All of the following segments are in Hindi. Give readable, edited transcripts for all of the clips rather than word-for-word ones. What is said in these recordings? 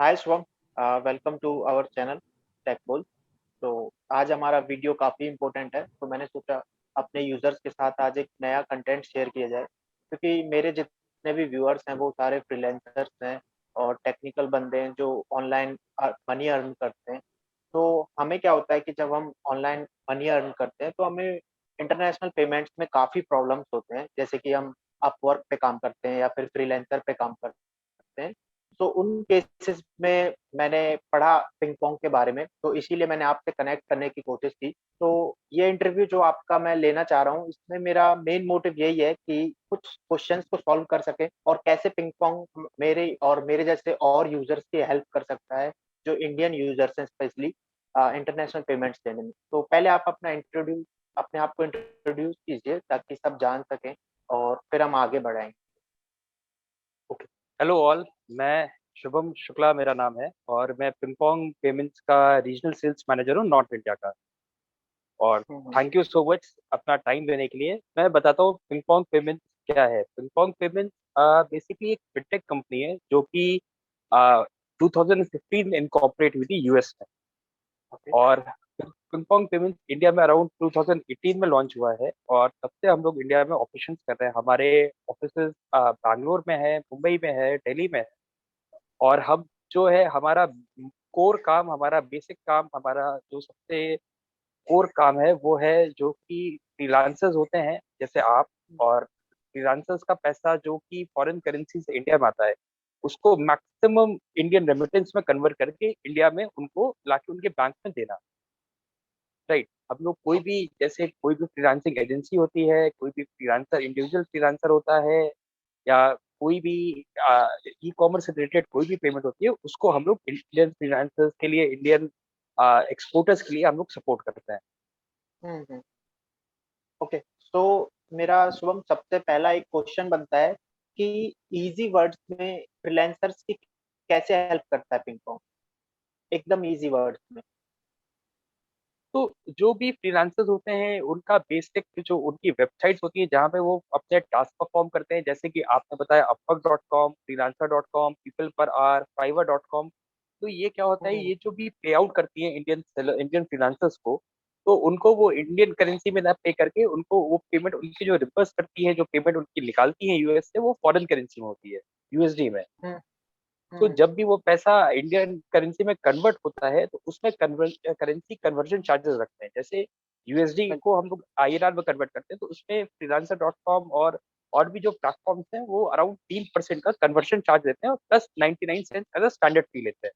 Hi Shivam. Welcome to our channel TechBol. तो आज हमारा वीडियो काफ़ी इम्पोर्टेंट है, तो मैंने सोचा अपने यूज़र्स के साथ आज एक नया कंटेंट शेयर किया जाए, क्योंकि मेरे जितने भी व्यूअर्स हैं वो सारे फ्रीलांसर्स हैं और टेक्निकल बंदे हैं जो ऑनलाइन मनी अर्न करते हैं। तो हमें क्या होता है कि जब हम ऑनलाइन मनी अर्न करते हैं तो हमें इंटरनेशनल पेमेंट्स में काफ़ी प्रॉब्लम्स होते हैं, जैसे कि हम अपवर्क पे काम करते हैं या फिर फ्रीलांसर पे काम करते हैं। तो उन केसेस में मैंने पढ़ा पिंग पोंग के बारे में, तो इसीलिए मैंने आपसे कनेक्ट करने की कोशिश की। तो ये इंटरव्यू जो आपका मैं लेना चाह रहा हूँ, इसमें मेरा मेन मोटिव यही है कि कुछ क्वेश्चंस को सॉल्व कर सकें और कैसे पिंग पोंग मेरे और मेरे जैसे और यूज़र्स की हेल्प कर सकता है, जो इंडियन यूज़र्स हैं स्पेशली इंटरनेशनल पेमेंट्स लेने में। तो पहले आप अपने आप को इंट्रोड्यूस कीजिए ताकि सब जान सकें और फिर हम आगे बढ़ाएँगे। ओके। Hello all. मैं शुभम शुक्ला मेरा नाम है और मैं पिंगपोंग पेमेंट्स का रीजनल सेल्स मैनेजर हूँ नॉर्थ इंडिया का। और हुँ, हुँ। थैंक यू सो मच अपना टाइम देने के लिए। मैं बताता हूँ पिंगपोंग पेमेंट्स क्या है। पिंगपोंग पेमेंट्स बेसिकली एक फिनटेक कंपनी है जो कि 2015 में इनकॉर्पोरेट हुई थी यूएस में। ओके। और पिंगपोंग पेमेंट्स इंडिया में अराउंड 2018 में लॉन्च हुआ है और तब से हम लोग इंडिया में ऑपरेशंस कर रहे हैं। हमारे ऑफिसेज बैंगलोर में है, मुंबई में है, दिल्ली में है। और हम जो है हमारा कोर काम, हमारा बेसिक काम, हमारा जो सबसे कोर काम है वो है जो कि फ्रीलांसर्स होते हैं जैसे आप। और फ्रीलांसर्स का पैसा जो कि फॉरेन करेंसी से इंडिया में आता है उसको मैक्सिमम इंडियन रेमिटेंस में कन्वर्ट करके इंडिया में उनको लाके उनके बैंक में देना। राइट। हम लोग कोई भी जैसे कोई भी फ्रीलांसिंग एजेंसी होती है, कोई भी फ्रीलांसर इंडिविजुअल फ्रीलांसर होता है, या कोई भी ई कॉमर्स से रिलेटेड कोई भी पेमेंट होती है उसको हम लोग इंडियन फ्रीलांसर्स के लिए, इंडियन एक्सपोर्टर्स के लिए हम लोग सपोर्ट करते हैं। हुँ, हुँ। ओके, तो मेरा शुभम सबसे पहला एक क्वेश्चन बनता है कि ईज़ी वर्ड्स में फ्रीलांसर्स की कैसे हेल्प करता है पिंग पोंग? एकदम ईज़ी वर्ड्स में। तो जो भी फ्रीलांसर्स होते हैं उनका बेसिक जो उनकी वेबसाइट्स होती है जहाँ पे वो अपने टास्क परफॉर्म करते हैं, जैसे कि आपने बताया upwork.com, freelancer.com, people per hour, fiverr.com। तो ये क्या होता है, हुँ, ये जो भी पे आउट करती है इंडियन फ्रीलांसर्स को, तो उनको वो इंडियन करेंसी में ना पे करके उनको वो पेमेंट उनकी जो रिवर्स करती है, जो पेमेंट उनकी निकालती है यूएस से, वो फॉरेन करेंसी में होती है, यूएसडी में। हुँ, तो हुँ, जब भी वो पैसा इंडियन करेंसी में कन्वर्ट होता है तो उसमें करेंसी कन्वर्जन चार्जेस रखते हैं। जैसे यूएसडी को हम लोग आईएनआर में कन्वर्ट करते हैं तो उसमें फ्रीलांसर डॉट कॉम और भी जो प्लेटफॉर्म्स हैं वो अराउंड 3% का कन्वर्शन चार्ज लेते हैं और प्लस 99 सेंट एज स्टैंडर्ड फी लेते हैं।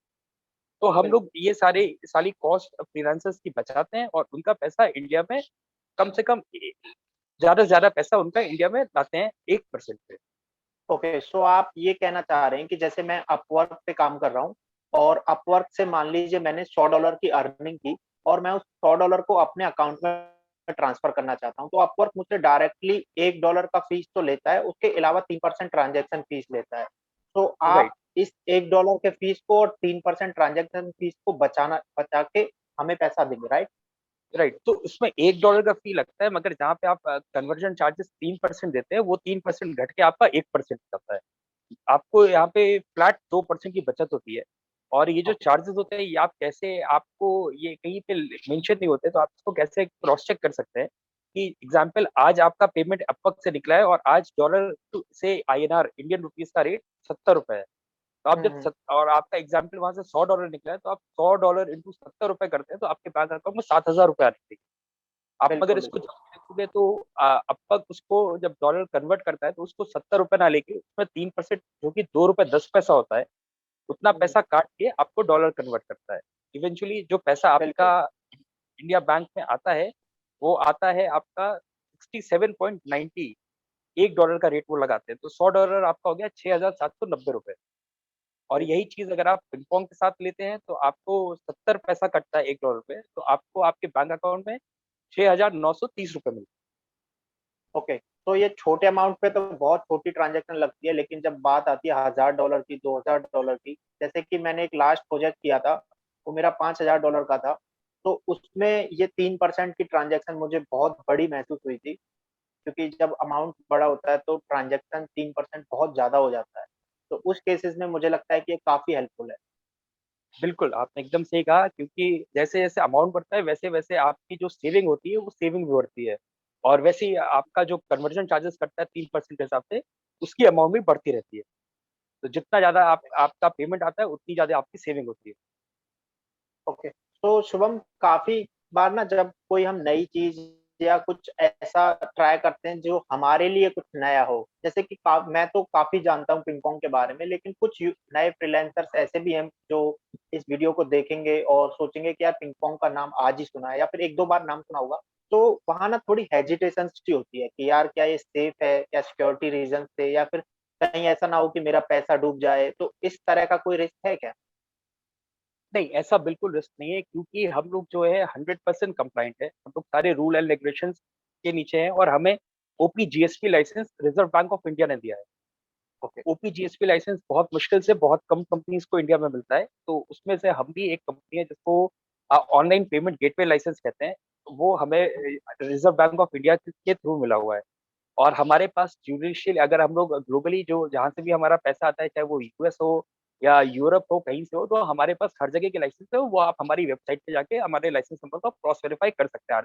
तो हम लोग बिल्कुल। ये सारी कॉस्ट फ्रीलांसर्स की बचाते हैं और उनका पैसा इंडिया में कम से कम ज्यादा से ज्यादा पैसा उनका इंडिया में लाते हैं 1% पे। ओके, सो आप ये कहना चाह रहे हैं कि जैसे मैं अपवर्क पे काम कर रहा हूँ और अपवर्क से मान लीजिए मैंने $100 की अर्निंग की और मैं उस $100 को अपने अकाउंट में ट्रांसफ़र करना चाहता हूँ, तो अपवर्क मुझसे डायरेक्टली $1 का फीस तो लेता है, उसके अलावा 3% ट्रांज़ैक्शन फीस लेता है। तो आप राइट। इस $1 के फीस को और 3% ट्रांज़ैक्शन फीस को बचा के हमें पैसा देंगे, राइट? राइट। तो उसमें $1 का फी लगता है, मगर जहाँ पे आप कन्वर्जन चार्जेस 3% देते हैं वो 3% घट के आपका 1% जाता है। आपको यहाँ पे फ्लैट 2% की बचत होती है। और ये जो ओके। चार्जेस होते हैं ये आप कैसे, आपको ये कहीं पे मेंशन नहीं होते, तो आप इसको कैसे क्रॉस चेक कर सकते हैं कि एग्जाम्पल आज आपका पेमेंट अपवर्क से निकला है और आज डॉलर से आईएनआर इंडियन रुपीज का रेट 70 रुपए है। तो आप हुँ, जब हुँ। और आपका एग्जाम्पल वहां से $100 निकला है, तो आप $100 इंटू 70 रुपए करते हैं तो आपके बैंक अकाउंट में 7,000 रुपए आने चाहिए। आप मगर बिल्कुल, इसको बिल्कुल। जब देखोगे तो अपवर्क उसको जब डॉलर कन्वर्ट करता है तो उसको 70 रुपए ना लेके उसमें 3% जो कि ₹2.10 होता है, उतना हुँ, हुँ। पैसा काट के आपको डॉलर कन्वर्ट करता है। इवेंचुअली जो पैसा आपका बिल्कुल। इंडिया बैंक में आता है वो आता है आपका 67.90। $1 का रेट वो लगाते हैं तो $100 आपका हो गया ₹6,790। और यही बिल्कुल। चीज अगर आप पिंगपोंग के साथ लेते हैं तो आपको 70 पैसा कटता है $1 पे, तो आपको आपके बैंक अकाउंट में ₹6,930 मिलते ओके, तो ये छोटे अमाउंट पे तो बहुत छोटी ट्रांज़ैक्शन लगती है, लेकिन जब बात आती है $1000 की, $2000 की, जैसे कि मैंने एक लास्ट प्रोजेक्ट किया था, वो मेरा $5000 का था, तो उसमें ये 3% की ट्रांज़ैक्शन मुझे बहुत बड़ी महसूस हुई थी, क्योंकि जब अमाउंट बड़ा होता है तो ट्रांज़ैक्शन 3% बहुत ज़्यादा हो जाता है। तो उस केसेज़ में मुझे लगता है कि ये काफ़ी हेल्पफुल है। बिल्कुल, आपने एकदम सही कहा, क्योंकि जैसे-जैसे अमाउंट बढ़ता है, वैसे-वैसे आपकी जो सेविंग होती है, वो सेविंग भी बढ़ती है। और वैसे ही आपका जो कन्वर्जन चार्जेस कटता है 3% के हिसाब से, उसकी अमाउंट भी बढ़ती रहती है। तो जितना ज़्यादा आपका पेमेंट आता है, उतनी ज़्यादा आपकी सेविंग होती है। ओके। तो शुभम, काफ़ी बार ना जब कोई हम नई चीज़ या कुछ ऐसा ट्राई करते हैं जो हमारे लिए कुछ नया हो, जैसे कि का मैं तो काफ़ी जानता हूँ पिंग पोंग के बारे में, लेकिन कुछ नए फ्रीलांसर्स ऐसे भी हैं जो इस वीडियो को देखेंगे और सोचेंगे कि यार पिंग पोंग का नाम आज ही सुना है या फिर 1-2 बार नाम सुना होगा। तो वहाँ ना थोड़ी हेजिटेशंस सी होती है कि यार क्या ये सेफ है? क्या सिक्योरिटी रीज़न से, या फिर कहीं ऐसा ना हो कि मेरा पैसा डूब जाए? तो इस तरह का कोई रिस्क है क्या? नहीं, ऐसा बिल्कुल रिस्क नहीं है, क्योंकि हम लोग जो है 100% कंप्लायंट है। हम लोग सारे रूल एंड रेगुलेशंस के नीचे हैं, और हमें OPGSP license reserve bank of India ने दिया है। ओके। ओपीजीएसपी लाइसेंस बहुत मुश्किल से बहुत कम कंपनीज़ को इंडिया में मिलता है, तो उसमें से हम भी एक कंपनी है जिसको ऑनलाइन पेमेंट गेटवे लाइसेंस कहते हैं। वो हमें रिज़र्व बैंक ऑफ इंडिया के थ्रू मिला हुआ है। और हमारे पास ज्यूडिशियल, अगर हम लोग ग्लोबली जो जहाँ से भी हमारा पैसा आता है, चाहे वो यूएस हो या यूरोप हो, कहीं से हो, तो हमारे पास हर जगह के लाइसेंस है। वो आप हमारी वेबसाइट पे जाके हमारे लाइसेंस नंबर को क्रॉस वेरीफाई कर सकते हैं।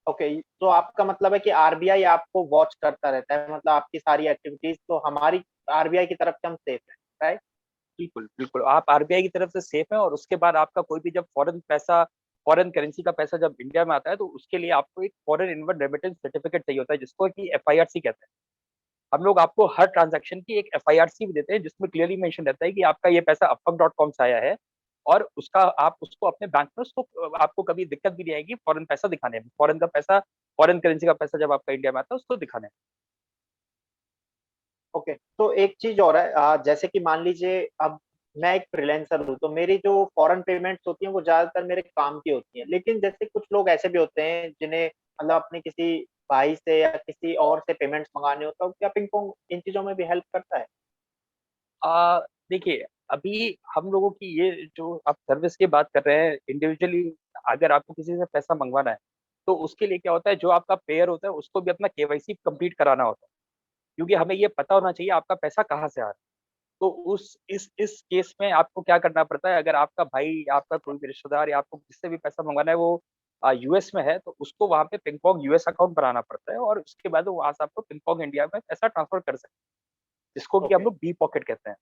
ओके, तो आपका मतलब है कि आरबीआई आपको वॉच करता रहता है, मतलब आपकी सारी एक्टिविटीज़ तो हमारी आरबीआई की तरफ से हम सेफ हैं, राइट? बिल्कुल, बिल्कुल। आप आरबीआई की तरफ से सेफ हैं, और उसके बाद आपका कोई भी जब फ़ॉरेन करेंसी का पैसा जब इंडिया में आता है, तो उसके लिए आपको एक फ़ॉरेन इनवर्ड रेमिटेंस सर्टिफिकेट चाहिए होता है, जिसको कि एफआईआरसी कहते हैं। हम लोग आपको हर ट्रांज़ैक्शन की एक एफआईआरसी भी देते हैं, जिसमें क्लियरली मेंशन रहता है कि आपका ये पैसा upwork.com से आया है, और उसका आप उसको अपने बैंक में उसको आपको कभी दिक्कत भी नहीं आएगी फ़ॉरेन पैसा दिखाने में। फ़ॉरेन करेंसी का पैसा जब आपका इंडिया में आता है, उसको दिखाने में। ओके, तो एक चीज़ और है, जैसे कि मान लीजिए अब मैं एक फ्रीलांसर हूँ, तो मेरी जो फॉरेन पेमेंट्स होती हैं वो ज़्यादातर मेरे काम की होती हैं। लेकिन जैसे कुछ लोग ऐसे भी होते हैं जिन्हें मतलब अपने किसी भाई से या किसी और से पेमेंट्स मँगाने हो, तो क्या पिंग पोंग इन चीज़ों में भी हेल्प करता है? देखिए, अभी हम लोगों की ये जो आप सर्विस की बात कर रहे हैं, इंडिविजुअली अगर आपको किसी से पैसा मँगवाना है, तो उसके लिए क्या होता है, जो आपका पेयर होता है, उसको भी अपना केवाईसी कंप्लीट कराना होता है। क्योंकि हमें ये पता होना चाहिए आपका पैसा कहाँ से आ रहा है। तो उस इस केस में आपको क्या करना पड़ता है, अगर आपका भाई, आपका कोई भी रिश्तेदार या आपको जिससे भी पैसा मँगवाना है, वो यूएस में है, तो उसको वहाँ पे पिंगपोंग यूएस अकाउंट बनाना पड़ता है, और उसके बाद वो वहाँ से आपको पिंगपोंग इंडिया में पैसा ट्रांसफर कर सकते हैं, जिसको कि हम ओके, लोग बी पॉकेट कहते हैं।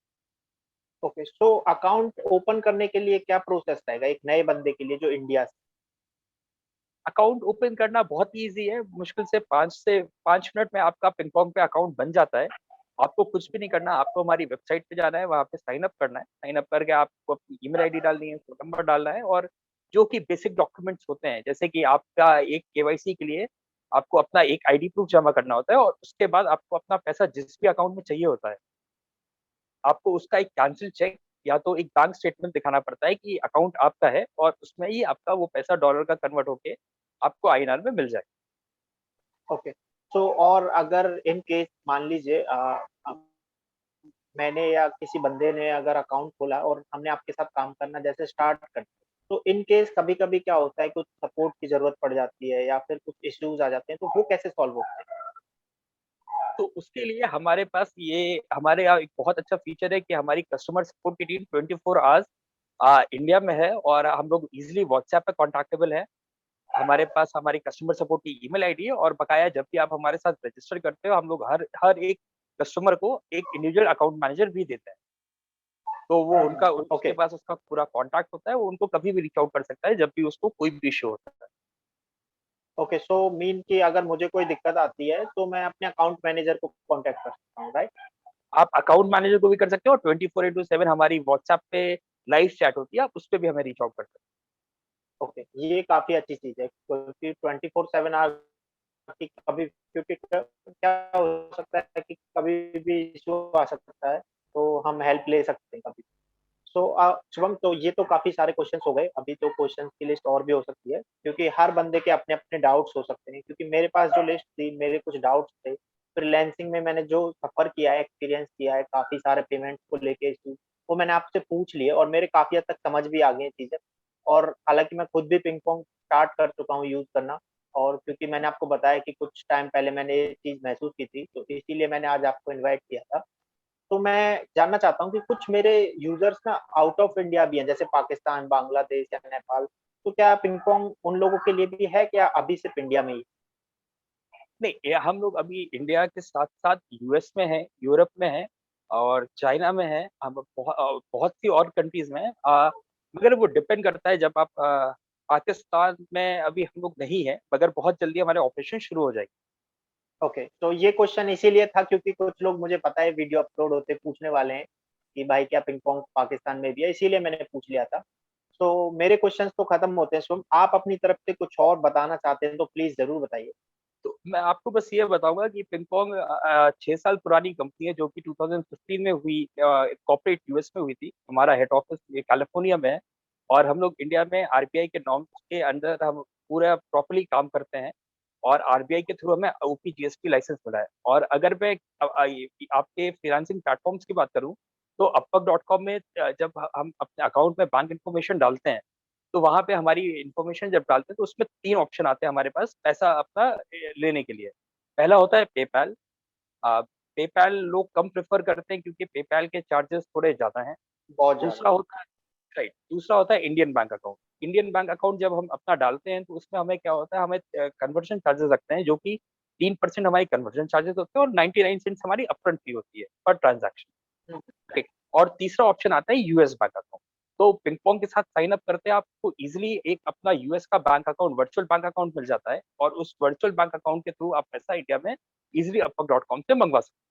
ओके। सो अकाउंट ओपन करने के लिए क्या प्रोसेस रहेगा एक नए बंदे के लिए जो इंडिया से? अकाउंट ओपन करना बहुत ही ईज़ी है, मुश्किल से 5 मिनट में आपका पिंगपोंग पे अकाउंट बन जाता है। आपको कुछ भी नहीं करना, आपको हमारी वेबसाइट पे जाना है, वहाँ पे साइन अप करना है। साइन अप करके आपको अपनी ईमेल आईडी डालनी है, फ़ोन नंबर डालना है, और जो कि बेसिक डॉक्यूमेंट्स होते हैं, जैसे कि आपका एक केवाईसी के लिए आपको अपना एक आईडी प्रूफ जमा करना होता है, और उसके बाद आपको अपना पैसा जिस भी अकाउंट में चाहिए होता है, आपको उसका एक कैंसल चेक या तो एक बैंक स्टेटमेंट दिखाना पड़ता है कि अकाउंट आपका है, और उसमें ही आपका वो पैसा डॉलर का कन्वर्ट होके आपको आईएनआर में मिल जाए। ओके। सो और अगर इन केस मान लीजिए मैंने या किसी बंदे ने अगर अकाउंट खोला और हमने आपके साथ काम करना जैसे स्टार्ट कर दिया, तो इन केस कभी-कभी क्या होता है, कुछ सपोर्ट की ज़रूरत पड़ जाती है या फिर कुछ इश्यूज़ आ जाते हैं, तो वो कैसे सॉल्व होते हैं? तो उसके लिए हमारे यहाँ एक बहुत अच्छा फीचर है कि हमारी कस्टमर सपोर्ट की टीम 24 आवर्स इंडिया में है, और हम लोग इज़िली व्हाट्सऐप पे कॉन्टैक्टेबल हैं। हमारे पास हमारी कस्टमर सपोर्ट की ईमेल आईडी है, और बकाया जब भी आप हमारे साथ रजिस्टर करते हो, हम लोग हर हर एक कस्टमर को एक इंडिविजुअल अकाउंट मैनेजर भी देते हैं। तो वो उनका उसके ओके, पास उसका पूरा कॉन्टैक्ट होता है, वो उनको कभी भी रीच आउट कर सकता है जब भी उसको कोई भी इश्यू होता है। ओके। सो मीन कि अगर मुझे कोई दिक्कत आती है, तो मैं अपने अकाउंट मैनेजर को कॉन्टैक्ट कर सकता हूँ, राइट? आप अकाउंट मैनेजर को भी कर सकते हो, और 24/7 हमारी व्हाट्सऐप पे लाइव चैट होती है, आप उस पे भी हमें रीच आउट कर सकते ओके, ये काफ़ी अच्छी चीज़ है क्योंकि 24/7 आवर्स कि कभी, क्योंकि क्या हो सकता है कि कभी भी इश्यू आ सकता है, तो हम हेल्प ले सकते हैं कभी। सो शुभम, तो ये तो काफ़ी सारे क्वेश्चंस हो गए, अभी तो क्वेश्चंस की लिस्ट और भी हो सकती है, क्योंकि हर बंदे के अपने-अपने डाउट्स हो सकते हैं, क्योंकि मेरे पास जो लिस्ट थी, मेरे कुछ डाउट्स थे। फ्रीलांसिंग में मैंने जो सफ़र किया है, एक्सपीरियंस किया है, काफ़ी सारे पेमेंट्स को लेके इश्यूज़, वो मैंने आपसे पूछ लिए और मेरे काफ़ी हद तक समझ भी आ गई हैं चीज़ें। और हालाँकि मैं खुद भी पिंग पोंग स्टार्ट कर चुका हूँ यूज़ करना, और क्योंकि मैंने आपको बताया कि कुछ टाइम पहले मैंने ये चीज़ महसूस की थी, तो इसीलिए मैंने आज आपको इनवाइट किया था। तो मैं जानना चाहता हूँ कि कुछ मेरे यूज़र्स ना आउट ऑफ इंडिया भी हैं, जैसे पाकिस्तान, बांग्लादेश या नेपाल, तो क्या पिंग पोंग उन लोगों के लिए भी है, क्या अभी सिर्फ़ इंडिया में ही? नहीं, ये हम लोग अभी इंडिया के साथ-साथ यूएस में हैं, यूरोप में हैं और चाइना में हैं, हम बहुत सी और कंट्रीज़ में हैं। मगर वो डिपेंड करता है जब आप पाकिस्तान में अभी हम लोग नहीं हैं, मगर बहुत जल्दी हमारे ऑपरेशन शुरू हो जाएँगे। ओके, तो ये क्वेश्चन इसीलिए था क्योंकि कुछ लोग मुझे पता है वीडियो अपलोड होते पूछने वाले हैं कि भाई क्या पिंग पोंग पाकिस्तान में भी है, इसीलिए मैंने पूछ लिया था। तो मेरे क्वेश्चन्स तो खत्म होते हैं शुभम, आप अपनी तरफ से कुछ और बताना चाहते हैं तो प्लीज़ ज़रूर बताइए? तो मैं आपको बस ये बताऊँगा कि पिंगपोंग 6 साल पुरानी कंपनी है जो कि 2015 में हुई कॉर्पोरेट यूएस में हुई थी। हमारा हेड ऑफिस ये कैलिफोर्निया में है और हम लोग इंडिया में आरबीआई के नॉर्म्स के अंडर हम पूरा प्रॉपर्ली काम करते हैं और आरबीआई के थ्रू हमें ओपीजीएसपी लाइसेंस मिला है। और अगर मैं आपके फ्रीलांसिंग प्लेटफ़ॉर्म्स की बात करूँ, तो अपवर्क.com में जब हम अपने अकाउंट में बैंक इन्फॉर्मेशन डालते हैं, तो वहाँ पे हमारी इन्फॉर्मेशन जब डालते हैं तो उसमें 3 ऑप्शन आते हैं हमारे पास पैसा अपना लेने के लिए। पहला होता है पेपैल। अ, पेपैल लोग कम प्रेफ़र करते हैं क्योंकि पेपैल के चार्जेज़ थोड़े ज़्यादा हैं। बहुत ज़्यादा। दूसरा होता है राइट, दूसरा होता है Indian bank account. Indian bank account जब हम अपना डालते हैं तो उसमें हमें क्या होता है, हमें कन्वर्जन चार्जेज़ लगते हैं जो कि 3% हमारी कन्वर्जन चार्जेज़ होते हैं और 99 सेंट्स हमारी अपफ्रंट फी होती है पर ट्रांज़ैक्शन। हुँ, राइट। और तीसरा ऑप्शन आता है यूएस बैंक अकाउंट। तो पिंगपोंग के साथ साइन अप करते हैं आपको ईज़िली एक अपना यूएस का bank account, virtual bank account मिल जाता है और उस वर्चुअल बैंक अकाउंट के थ्रू आप पैसा इंडिया में ईज़िली upwork.com से मंगवा सकते हैं,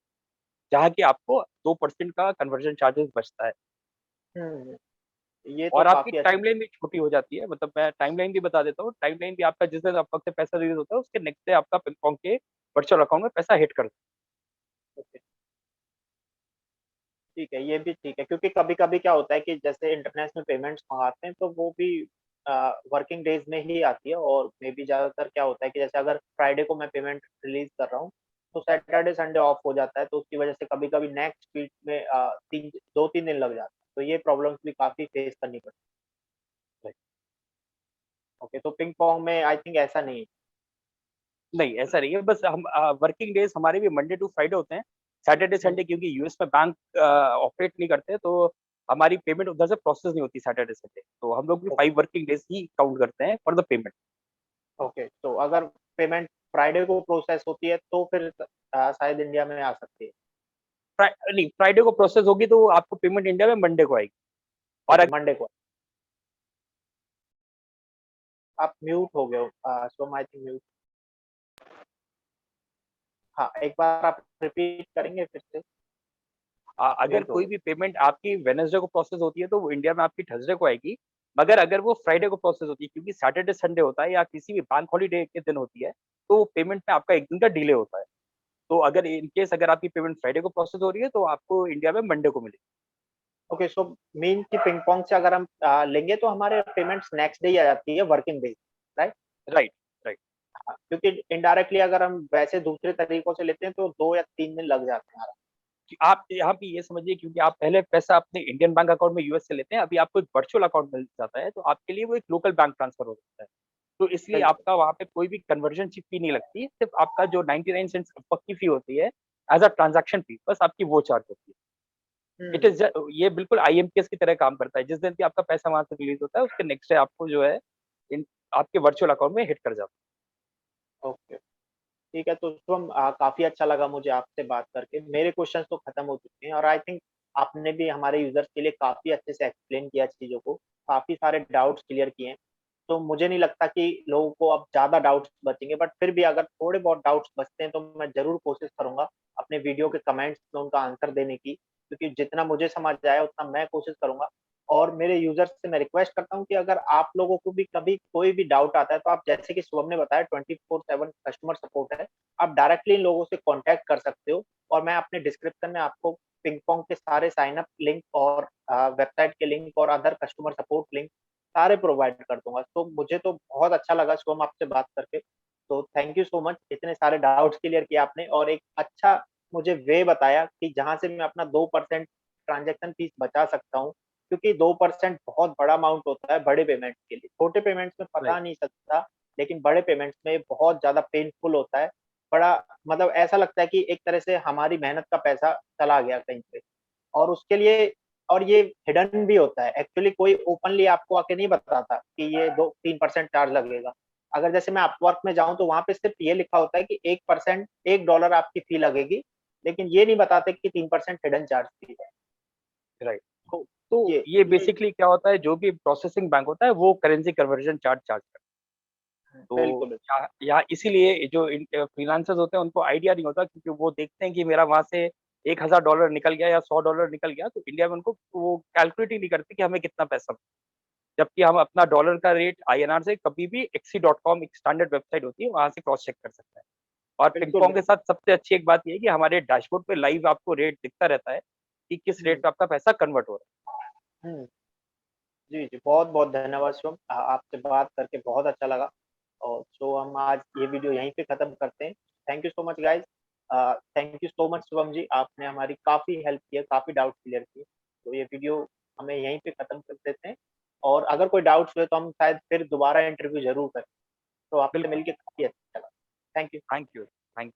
जहाँ की आपको 2% का कन्वर्जन चार्जेस बचता है हुँ, ये तो और आपकी काफ़ी अच्छा। टाइमलाइन भी छोटी हो जाती है। मतलब मैं टाइमलाइन भी बता देता हूँ, टाइमलाइन भी आपका जिस दिन अपवर्क से पैसा रिलीज़ होता है, उसके नेक्स्ट डे आपका पिंगपोंग के वर्चुअल अकाउंट में पैसा हिट कर ओके, ठीक है, ये भी ठीक है क्योंकि कभी-कभी क्या होता है कि जैसे इंटरनेशनल पेमेंट्स मँगाते हैं तो वो भी वर्किंग डेज़ में ही आती है और मेबी ज़्यादातर क्या होता है कि जैसे अगर फ्राइडे को मैं पेमेंट रिलीज़ कर रहा हूँ, तो सैटरडे, संडे ऑफ हो जाता है, तो उसकी वजह से कभी-कभी नेक्स्ट वीक में 2-3 दिन लग जाते हैं, तो ये प्रॉब्लम्स भी काफ़ी फेस करनी पड़ती है। है। ओके, तो पिंग पोंग में आई थिंक ऐसा नहीं है। नहीं, ऐसा नहीं है, बस हम वर्किंग डेज़ हमारे भी मंडे टू फ्राइडे होते हैं। सैटरडे, हुँ, संडे क्योंकि यूएस में बैंक ऑपरेट नहीं करते, तो हमारी पेमेंट उधर से प्रोसेस नहीं होती सैटरडे, संडे। तो हम लोग भी ओके, 5 वर्किंग डेज़ ही काउंट करते हैं फॉर द पेमेंट। ओके, तो अगर पेमेंट फ्राइडे को प्रोसेस होती है तो फिर शायद इंडिया में आ सकती है। नहीं, फ्राइडे को प्रोसेस होगी तो आपको पेमेंट इंडिया में मंडे को आएगी और ओके, मंडे को। आप म्यूट हो गए हो सो आई थिंक म्यूट। हाँ, एक बार आप रिपीट करेंगे फिर से? आप अगर म्यूट हो कोई गए। भी पेमेंट आपकी वेडनेसडे को प्रोसेस होती है, तो वो इंडिया में आपकी थर्सडे को आएगी। मगर अगर वो फ्राइडे को प्रोसेस होती है क्योंकि सैटरडे, संडे होता है या किसी भी बैंक हॉलिडे के दिन होती है, तो पेमेंट में आपका 1 दिन का डिले होता है। तो अगर इन केस अगर आपकी पेमेंट फ्राइडे को प्रोसेस हो रही है, तो आपको इंडिया में मंडे को मिलेगी। ओके, सो मीन कि पिंग पोंग से अगर हम लेंगे तो हमारे पेमेंट्स नेक्स्ट डे ही आ जाती है working days, right? Right, right. हाँ, क्योंकि इनडायरेक्टली अगर हम वैसे दूसरे तरीकों से लेते हैं तो 2 या 3 दिन लग जाते हैं आराम कि आप यहाँ पे ये समझिए क्योंकि आप पहले पैसा अपने इंडियन बैंक अकाउंट में यूएस से लेते हैं, अभी आपको एक वर्चुअल अकाउंट मिल जाता है, तो आपके लिए वो एक लोकल बैंक ट्रांसफर हो जाता है। तो इसलिए बिल्कुल। आपका वहाँ पे कोई भी कन्वर्जन की फी नहीं लगती, सिर्फ आपका जो 99 सेंट्स पक्की फी होती है, एज़ अ ट्रांज़ैक्शन फी, बस आपकी वो चार्ज होती है। इट हुँ, इज़ ये बिल्कुल आईएमपीएस की तरह काम करता है, जिस दिन भी आपका पैसा वहाँ से रिलीज़ होता है, उसके नेक्स्ट डे आपको जो है, इन आपके वर्चुअल अकाउंट में हिट कर जाता है। ओके। ठीक है, तो शुभम काफ़ी अच्छा लगा मुझे आपसे बात करके। मेरे क्वेश्चन्स तो खत्म हो चुके हैं और आई थिंक आपने भी हमारे यूज़र्स के लिए काफ़ी अच्छे से एक्सप्लेन किया चीज़ों को, काफ़ी सारे डाउट्स क्लियर किए हैं। तो मुझे नहीं लगता कि लोगों को अब ज़्यादा डाउट्स बचेंगे, बट फिर भी अगर थोड़े बहुत डाउट्स बचते हैं, तो मैं ज़रूर कोशिश करूँगा अपने वीडियो के कमेंट्स में उनका आंसर देने की, क्योंकि जितना मुझे समझ आया उतना मैं कोशिश करूँगा। और मेरे यूज़र्स से मैं रिक्वेस्ट करता हूँ कि अगर आप लोगों को भी कभी कोई भी डाउट आता है, तो आप जैसे कि शुभम ने बताया 24/7 कस्टमर सपोर्ट है। आप डायरेक्टली इन लोगों से कॉन्टैक्ट कर सकते हो और मैं अपने डिस्क्रिप्शन में आपको पिंग पोंग के सारे साइन अप लिंक और वेबसाइट के लिंक और अदर कस्टमर सपोर्ट लिंक सारे प्रोवाइड कर दूँगा। तो मुझे तो बहुत अच्छा लगा शुभम आपसे बात करके। तो थैंक यू सो मच इतने सारे डाउट्स क्लियर किए आपने और एक अच्छा मुझे वे बताया कि जहाँ से मैं अपना 2% ट्रांज़ैक्शन फीस बचा सकता हूँ। क्योंकि 2% बहुत बड़ा अमाउंट होता है बड़े पेमेंट्स के लिए। छोटे पेमेंट्स में पता राइट, नहीं चलता, लेकिन बड़े पेमेंट्स में बहुत ज़्यादा पेनफुल होता है। बड़ा मतलब ऐसा लगता है कि एक तरह से हमारी मेहनत का पैसा चला गया कहीं पे। और उसके लिए और ये हिडन भी होता है। एक्चुअली कोई ओपनली आपको आके नहीं बताता कि ये 2-3% चार्ज लगेगा। अगर जैसे मैं अपवर्क में जाऊँ तो वहाँ पे सिर्फ़ ये लिखा होता है कि 1% $1 आपकी फ़ी लगेगी, लेकिन ये नहीं बताते कि 3% हिडन चार्ज फ़ी है। राइट। तो तो ये ये बेसिकली क्या होता है, जो भी प्रोसेसिंग बैंक होता है वो करेंसी कन्वर्जन चार्ज चार्ज करता है। तो बिल्कुल, बिल्कुल। यहाँ इसीलिए जो फ्रीलांसर्स होते हैं उनको आइडिया नहीं होता, क्योंकि वो देखते हैं कि मेरा वहाँ से $1000 निकल गया या $100 निकल गया, तो इंडिया में उनको वो कैलकुलेट ही नहीं करते कि हमें कितना पैसा, जबकि हम अपना डॉलर का रेट आईएनआर से कभी भी एक्सी.com एक स्टैंडर्ड वेबसाइट होती है, वहाँ से क्रॉस चेक कर सकते हैं। और बिल्कुल, पिंगपोंग के बिल्कुल। साथ सबसे अच्छी एक बात ये है कि हमारे डैशबोर्ड पे लाइव आपको रेट दिखता रहता है कि किस रेट हुँ, पे आपका पैसा कन्वर्ट हो रहा हुँ। जी, जी। बहुत-बहुत धन्यवाद शुभम। आपसे बात करके बहुत अच्छा लगा और सो हम आज ये वीडियो यहीं पे ख़त्म करते हैं। Thank you so much guys. Thank you so much Shubham ji, आपने हमारी काफ़ी हेल्प की है, काफ़ी डाउट क्लियर किए। तो ये वीडियो हमें यहीं पे ख़त्म कर देते हैं और अगर कोई डाउट्स हुए तो हम शायद फिर दोबारा इंटरव्यू ज़रूर करें। तो है। आपसे बिल्कुल। मिलके काफ़ी अच्छा लगा। Thank you. Thank you. Thank